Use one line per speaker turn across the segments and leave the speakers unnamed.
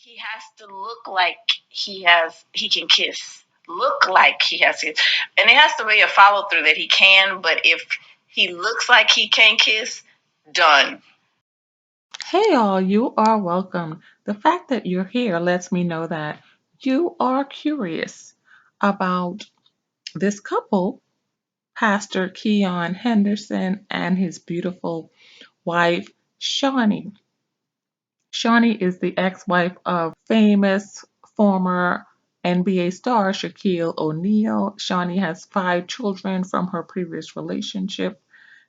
He has to look like he can kiss. Look like he has kiss. And it has to be a follow through that he can, but if he looks like he can kiss, done.
Hey, all, you are welcome. The fact that you're here lets me know that you are curious about this couple, Pastor Keion Henderson and his beautiful wife, Shaunie. Shaunie is the ex wife of famous former NBA star Shaquille O'Neal. Shaunie has 5 children from her previous relationship.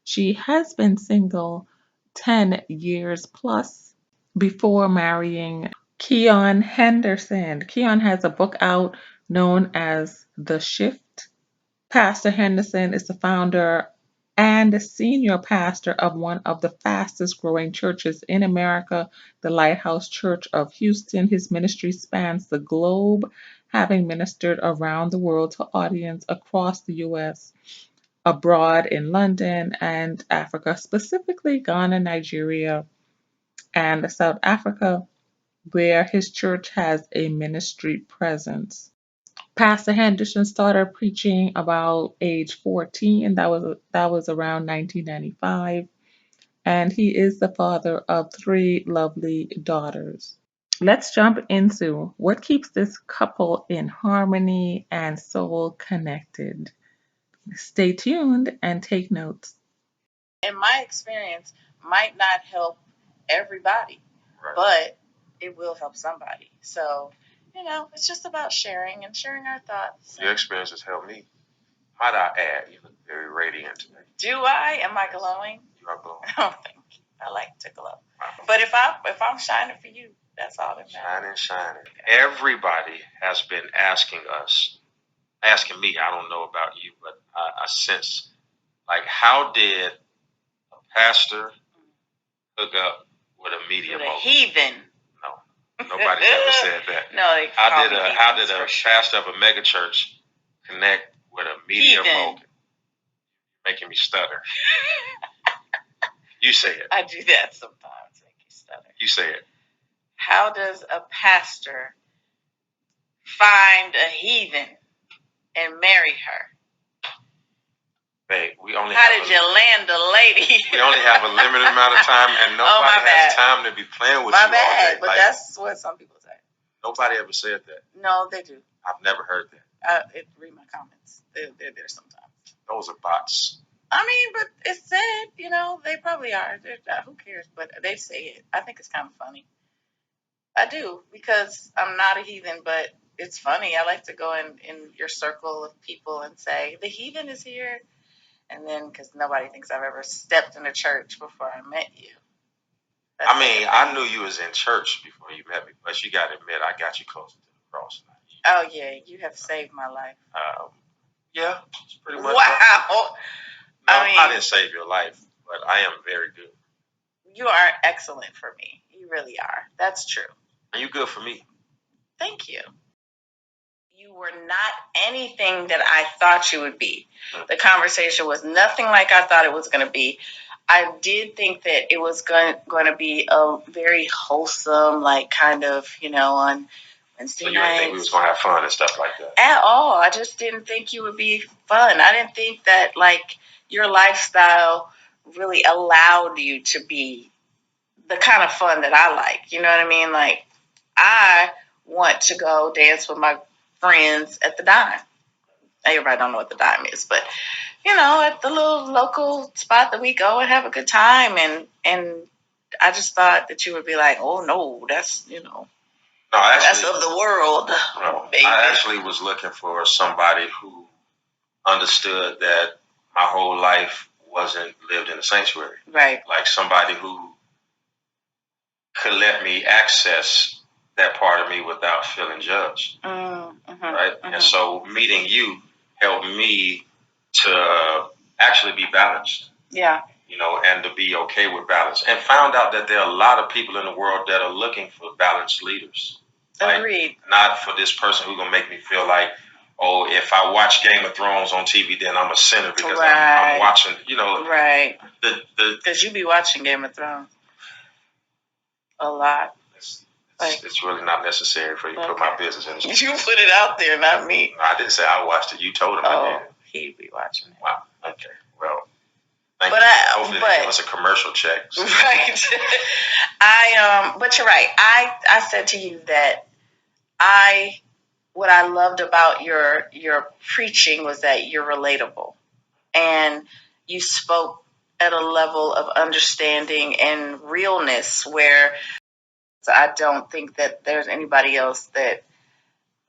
She has been single 10 years plus before marrying Keion Henderson. Keion has a book out known as The Shift. Pastor Henderson is the founder and senior pastor of one of the fastest growing churches in America, the Lighthouse Church of Houston. His ministry spans the globe, having ministered around the world to audience across the U.S., abroad in London and Africa, specifically Ghana, Nigeria, and South Africa, where his church has a ministry presence. Pastor Henderson started preaching about age 14. That was around 1995, and he is the father of 3 lovely daughters. Let's jump into what keeps this couple in harmony and soul connected. Stay tuned and take notes.
In my experience, might not help everybody, right, but it will help somebody. So, it's just about sharing and sharing our thoughts.
Your experience has helped me. Might I add, you look very radiant today.
Do I? Am I glowing?
You are glowing.
Oh, thank you. I like to glow. But if I'm shining for you, that's all that matters.
Shining. Everybody has been asking me, I don't know about you, but I sense, like, how did a pastor hook up with a media mogul?
Heathen.
No, nobody's ever said that.
No,
how did a pastor of a megachurch connect with a media mogul? Making me stutter. You say it.
I do that sometimes. Make you stutter.
You say it.
How does a pastor find a heathen and marry her?
Babe,
How did you land a lady?
We only have a limited amount of time, and nobody has time to be playing with you all day.
But that's what some people say.
Nobody ever said that.
No, they do.
I've never heard
that. Read my comments. They're there sometimes.
Those are bots.
I mean, but it's said, they probably are. Who cares? But they say it. I think it's kind of funny. I do, because I'm not a heathen, but it's funny. I like to go in your circle of people and say, the heathen is here. And then, because nobody thinks I've ever stepped in a church before I met you.
I knew you was in church before you met me, but you got to admit, I got you closer to the cross.
Oh, yeah. You have saved my life.
Yeah, pretty much.
Wow.
No, I didn't save your life, but I am very good.
You are excellent for me. You really are. That's true.
And you good for me.
Thank you. You were not anything that I thought you would be. The conversation was nothing like I thought it was going to be. I did think that it was going to be a very wholesome, like, kind of, on Wednesday nights. So you didn't think we was going to have fun and stuff like that? At all. I just didn't think you would be fun. I didn't think that, like, your lifestyle really allowed you to be the kind of fun that I like. You know what I mean? Like, I want to go dance with my friends at the dime. Everybody don't know what the dime is, but at the little local spot that we go and have a good time, and I just thought that you would be like, oh no, that's
No, actually,
that's of the world.
No, baby. I actually was looking for somebody who understood that my whole life wasn't lived in a sanctuary.
Right.
Like somebody who could let me access that part of me without feeling judged.
Mm-hmm,
right?
Mm-hmm.
And so meeting you helped me to actually be balanced.
Yeah.
And to be okay with balance. And found out that there are a lot of people in the world that are looking for balanced leaders.
Agreed.
Like, not for this person who's going to make me feel like, oh, if I watch Game of Thrones on TV, then I'm a sinner because I'm watching,
Right. Because you be watching Game of Thrones a lot.
Let's It's really not necessary for you to put my business in.
You put it out there, not me.
No, I didn't say I watched it. You told him I did.
He'd be watching it.
Wow. Okay. Well, thank you. Hopefully they give us a commercial check. So.
Right. But you're right. I said to you that what I loved about your preaching was that you're relatable, and you spoke at a level of understanding and realness where I don't think that there's anybody else that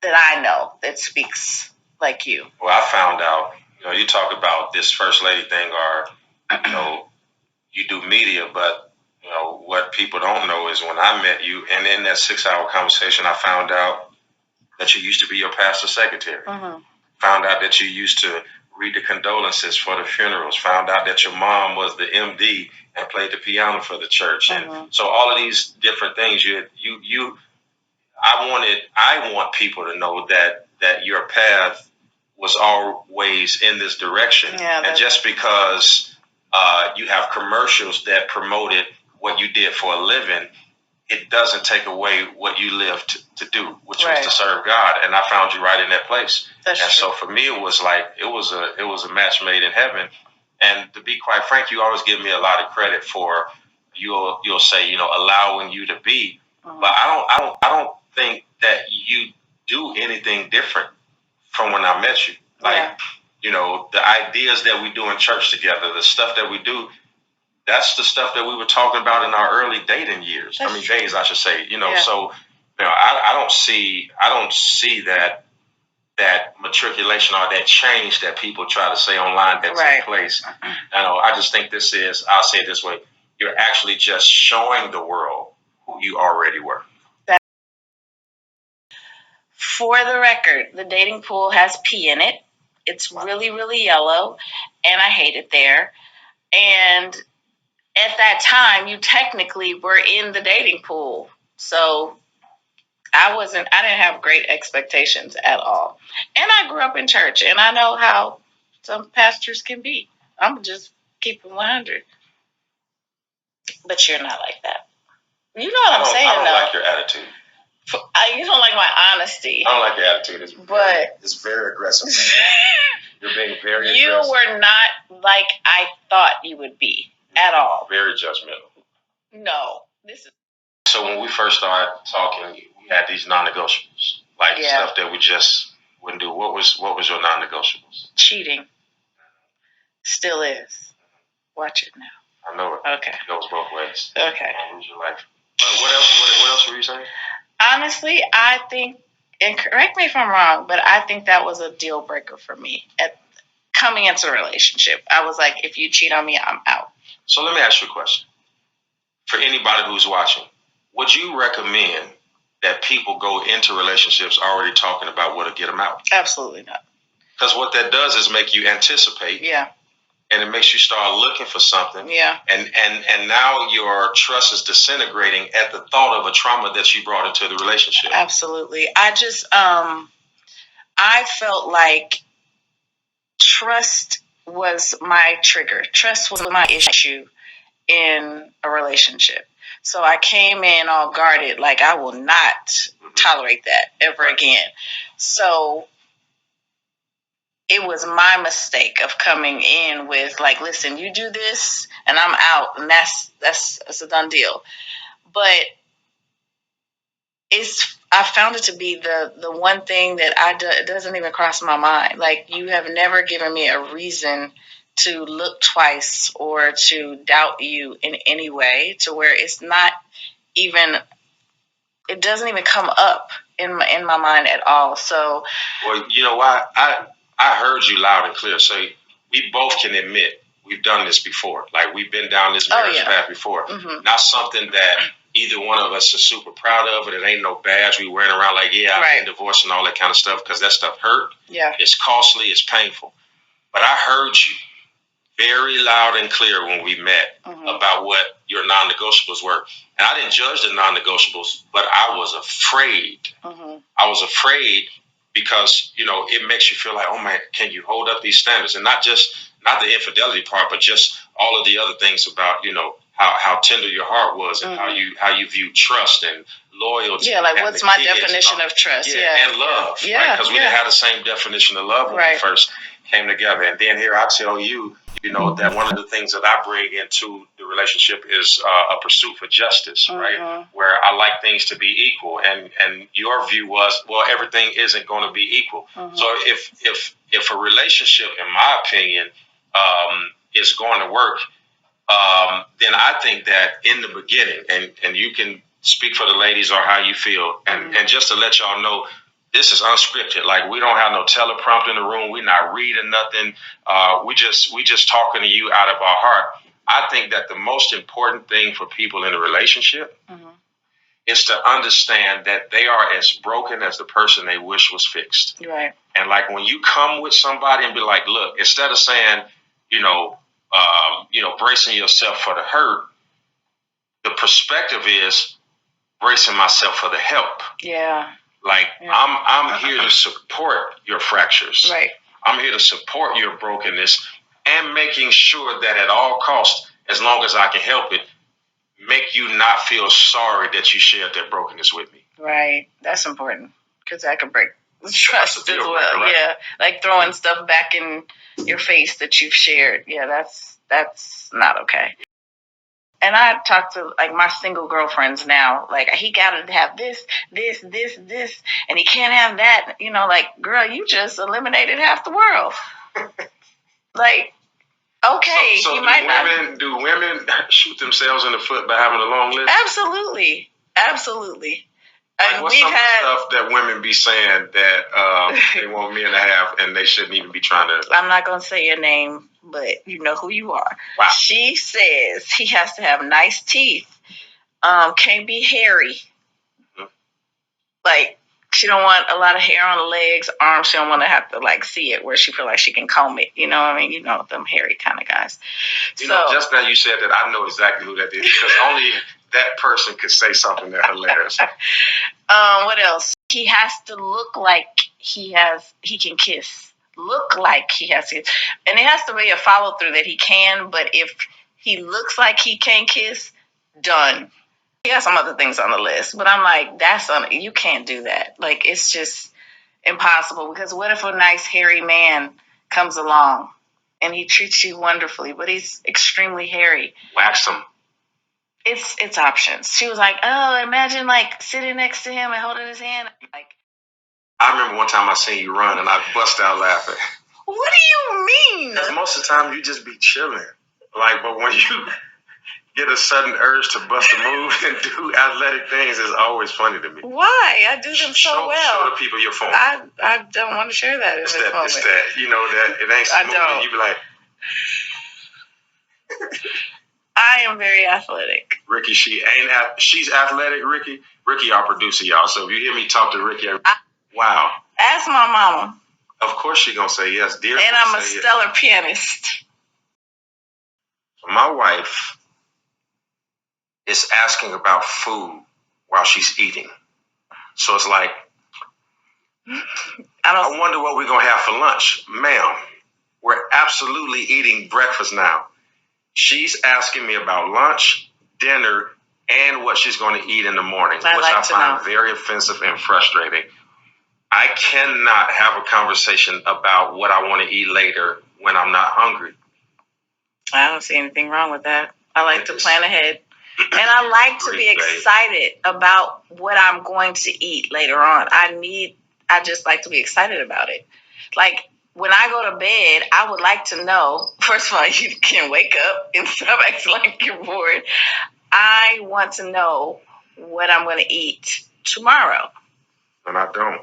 I know that speaks like you.
Well, I found out, you talk about this first lady thing, or, you do media, but, what people don't know is when I met you, and in that 6-hour conversation, I found out that you used to be your pastor's secretary. Mm-hmm. Found out that you used to read the condolences for the funerals. Found out that your mom was the MD and played the piano for the church. Mm-hmm. And so all of these different things, I want people to know that your path was always in this direction. Yeah, and just because you have commercials that promoted what you did for a living, it doesn't take away what you lived to do, which was to serve God. And I found you right in that place. That's true. So for me, it was a match made in heaven. And to be quite frank, you always give me a lot of credit for you'll say, allowing you to be. Mm-hmm. But I don't think that you do anything different from when I met you. Like, the ideas that we do in church together, the stuff that we do, that's the stuff that we were talking about in our early dating years. Days, I should say. So I don't see that matriculation or that change that people try to say online that take place. I just think I'll say it this way, you're actually just showing the world who you already were.
For the record, the dating pool has pee in it. It's really, really yellow, and I hate it there. And at that time, you technically were in the dating pool. So I didn't have great expectations at all. And I grew up in church, and I know how some pastors can be. I'm just keep it 100. But you're not like that. You know what I'm saying,
I don't like your attitude.
You don't like my honesty.
I don't like your attitude. It's very aggressive. You're being very aggressive.
You were not like I thought you would be at all.
Very judgmental.
No.
So when we first started talking, we had these non-negotiables. Like stuff that we just wouldn't do. What was your non-negotiables?
Cheating. Still is. Watch it now.
I know it.
Okay.
It goes both ways.
Okay.
Lose your life. What else were you saying?
Honestly, I think, and correct me if I'm wrong, but I think that was a deal breaker for me at coming into a relationship. I was like, if you cheat on me, I'm out.
So let me ask you a question. For anybody who's watching, would you recommend that people go into relationships already talking about what'll get them out?
Absolutely not.
Because what that does is make you anticipate.
Yeah.
And it makes you start looking for something.
Yeah.
And now your trust is disintegrating at the thought of a trauma that you brought into the relationship.
Absolutely. I just I felt like trust was my trigger. Trust was my issue in a relationship. So I came in all guarded, like I will not tolerate that ever again. So it was my mistake of coming in with like, listen, you do this and I'm out, and that's a done deal. But I found it to be the one thing that it doesn't even cross my mind. Like, you have never given me a reason to look twice or to doubt you in any way, to where it doesn't even come up in my mind at all. So,
well, you know what? I heard you loud and clear. So we both can admit we've done this before. Like, we've been down this marriage path before. Mm-hmm. Not something that either one of us is super proud of, and it ain't no badge we wearing around like, I've been divorced and all that kind of stuff, because that stuff hurt.
Yeah.
It's costly. It's painful. But I heard you very loud and clear when we met about what your non-negotiables were. And I didn't judge the non-negotiables, but I was afraid. Mm-hmm. I was afraid because, it makes you feel like, oh man, can you hold up these standards? And not the infidelity part, but just all of the other things about, how tender your heart was, and how you view trust and loyalty.
Yeah, like what's my definition of trust?
Yeah, and love.
Yeah,
because we didn't have the same definition of love when we first came together. And then here I tell you, that one of the things that I bring into the relationship is a pursuit for justice, right? Where I like things to be equal, and your view was, well, everything isn't going to be equal. So if a relationship, in my opinion, is going to work, then I think that in the beginning, and you can speak for the ladies or how you feel, and just to let y'all know, this is unscripted. Like, we don't have no teleprompter in the room. We're not reading nothing. We just talking to you out of our heart. I think that the most important thing for people in a relationship is to understand that they are as broken as the person they wish was fixed.
Right.
And like, when you come with somebody and be like, look, instead of saying, bracing yourself for the hurt, the perspective is bracing myself for the help.
Yeah.
Like, I'm here to support your fractures.
Right.
I'm here to support your brokenness, and making sure that at all costs, as long as I can help it, make you not feel sorry that you shared that brokenness with me.
Right. That's important, because that could break trust as well.
Right?
Yeah. Like throwing stuff back in your face that you've shared. Yeah, that's not okay. And I talk to like my single girlfriends now, like, he got to have this, and he can't have that. Like, girl, you just eliminated half the world. Like, okay,
so
he might not.
Do women shoot themselves in the foot by having a long list?
Absolutely.
Like,
And
what's some of the stuff that women be saying that they want men to have, and they shouldn't even be trying to?
I'm not going to say your name, but you know who you are.
Wow.
She says he has to have nice teeth, can't be hairy. Like, she don't want a lot of hair on the legs, arms. She don't want to have to like see it where she feel like she can comb it. You know what I mean? Them hairy kind of guys.
Just now you said that, I know exactly who that is, because only that person could say something that hilarious.
What else? He has to look like he can kiss. Look like he has to, and it has to be a follow through that he can. But if he looks like he can't kiss, done. He got some other things on the list, but I'm like, you can't do that. Like, it's just impossible, because what if a nice hairy man comes along and he treats you wonderfully, but he's extremely hairy?
Wax him.
It's options. She was like, oh, imagine like sitting next to him and holding his hand. Like,
I remember one time I seen you run and I bust out laughing.
What do you mean?
Because most of the time you just be chilling. Like, but when you get a sudden urge to bust a move and do athletic things, is always funny to me.
Why? I do them so well.
Show the people your phone.
I don't want to share that.
It's that. That it ain't smooth. And you be like,
I am very athletic.
Ricky, she's athletic, Ricky. Ricky, our producer, y'all. So if you hear me talk to Ricky, wow.
Ask my mama.
Of course she's going to say yes, dear.
And I'm a stellar pianist.
My wife is asking about food while she's eating. So it's like, I wonder what we're going to have for lunch. Ma'am, we're absolutely eating breakfast now. She's asking me about lunch, dinner, and what she's going to eat in the morning, which I find very offensive and frustrating. I cannot have a conversation about what I want to eat later when I'm not hungry.
I don't see anything wrong with that. I like to plan ahead. And I like to be excited about what I'm going to eat later on. I just like to be excited about it. Like, when I go to bed, I would like to know, first of all, you can wake up and stop acting like you're bored. I want to know what I'm going to eat tomorrow.
And I don't.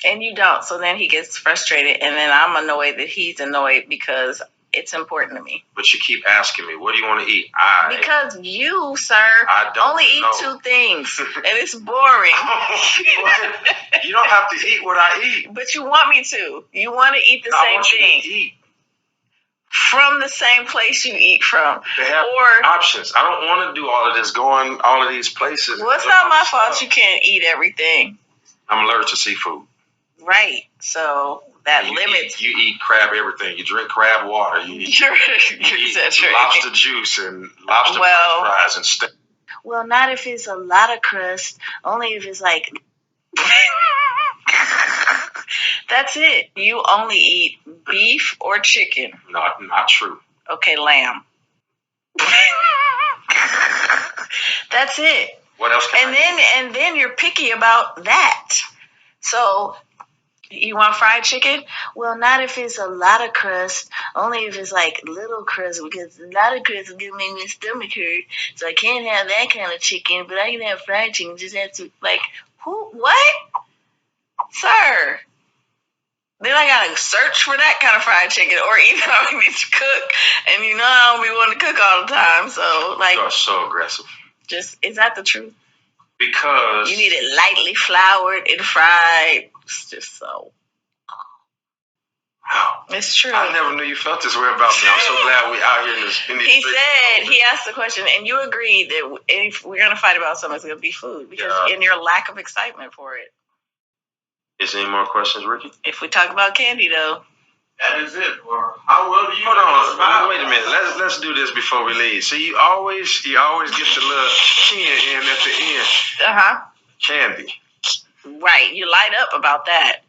And you don't. So then he gets frustrated, and then I'm annoyed that he's annoyed because it's important to me.
But you keep asking me, what do you want to eat?
Because you, sir, only eat two things, and it's boring.
You don't have to eat what I eat.
But you want me to. You want to eat the same thing.
You to eat
from the same place you eat from.
They have options. I don't want to do all of this, going all of these places.
Well, it's not my fault you can't eat everything.
I'm allergic to seafood.
Right. So that limits.
You eat crab everything. You drink crab water. You eat lobster juice and lobster fries and steak.
Well, not if it's a lot of crust, only if it's like. That's it. You only eat beef or chicken.
Not true.
Okay, lamb. That's it.
What else can I eat?
And then you're picky about that. So you want fried chicken? Well, not if it's a lot of crust. Only if it's like little crust, because a lot of crust will make my stomach hurt. So I can't have that kind of chicken, but I can have fried chicken. Just have to like who? What, sir? Then I gotta search for that kind of fried chicken, or either I need to cook, and you know I don't be wanting to cook all the time. So like,
You are so aggressive.
just is that the truth?
Because
You need it lightly floured and fried. It's just so. It's true.
I never knew you felt this way about me. I'm so glad we out here in this.
He said, he asked the question, and you agreed that if we're going to fight about something, it's going to be food, because in your lack of excitement for it.
Is there any more questions, Ricky?
If we talk about candy, though.
That is it. Or how well do you? Hold on. Wait a minute. Let's do this before we leave. So you always get the little chin in at the end. Candy.
Right. You light up about that.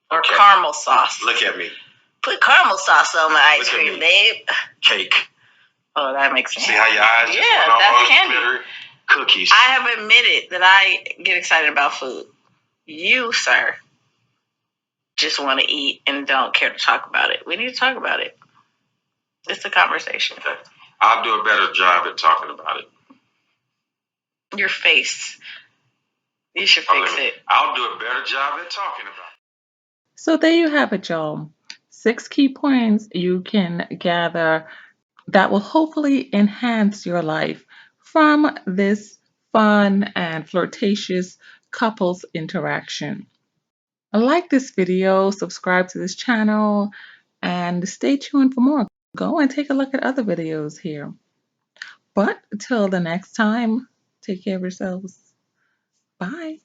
Or caramel sauce.
Look at me.
Put caramel sauce on my ice cream, babe.
Cake.
Oh, that makes sense.
See how your eyes?
Yeah, that's candy.
Glitter. Cookies.
I have admitted that I get excited about food. You, sir, just want to eat and don't care to talk about it. We need to talk about it. It's a conversation.
Okay. I'll do a better job at talking about it.
Your face. You should fix it.
I'll do a better job at talking about it.
So there you have it, y'all. 6 key points you can gather that will hopefully enhance your life from this fun and flirtatious couples interaction. Like this video, subscribe to this channel, and stay tuned for more. Go and take a look at other videos here. But until the next time, take care of yourselves. Bye.